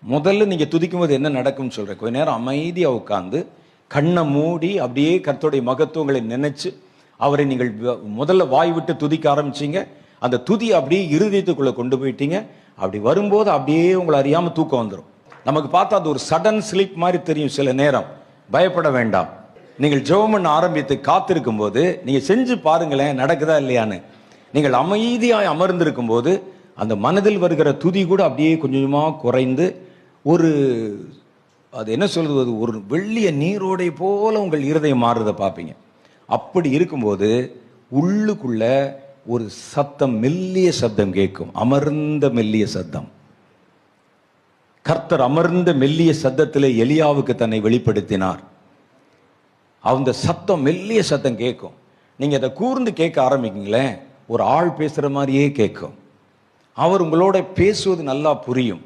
முதல்ல நீங்க துதிக்கும் போது என்ன நடக்கும்னு சொல்றேன். கொஞ்ச நேரம் அமைதியா உட்கார்ந்து கண்ணை மூடி அப்படியே கர்த்தருடைய மகத்துவங்களை நினைச்சு அவரை நீங்கள் முதல்ல வாய் விட்டு துதிக்க ஆரம்பிச்சீங்க. அந்த துதி அப்படியே இருதயத்துக்குள்ள கொண்டு போயிட்டீங்க. அப்படி வரும்போது அப்படியே உங்களை அறியாம தூக்கம் வந்துடும். நமக்கு பார்த்தா அது ஒரு சடன் ஸ்லீப் மாதிரி தெரியும். சில நேரம் பயப்பட வேண்டாம். நீங்கள் ஜெபம் பண்ண ஆரம்பித்து காத்திருக்கும் போது நீங்க செஞ்சு பாருங்களேன், நடக்குதா இல்லையான்னு. நீங்கள் அமைதியாய் அமர்ந்திருக்கும் போது அந்த மனதில் வருகிற துதி கூட அப்படியே கொஞ்சமா குறைந்து ஒரு அது என்ன சொல்றது, ஒரு வெள்ளிய நீரோடை போல உங்கள் இருதயம் மாறுறதை பார்ப்பீங்க. அப்படி இருக்கும்போது உள்ளுக்குள்ள ஒரு சத்தம், மெல்லிய சத்தம் கேட்கும். அமர்ந்த மெல்லிய சத்தம். கர்த்தர் அமர்ந்த மெல்லிய சத்தத்திலே எலியாவுக்கு தன்னை வெளிப்படுத்தினார். அந்த சத்தம், மெல்லிய சத்தம் கேட்கும். நீங்க அதை கூர்ந்து கேட்க ஆரம்பிக்கீங்களேன், ஒரு ஆள் பேசுற மாதிரியே கேட்கும். அவர் உங்களோட பேசுவது நல்லா புரியும்.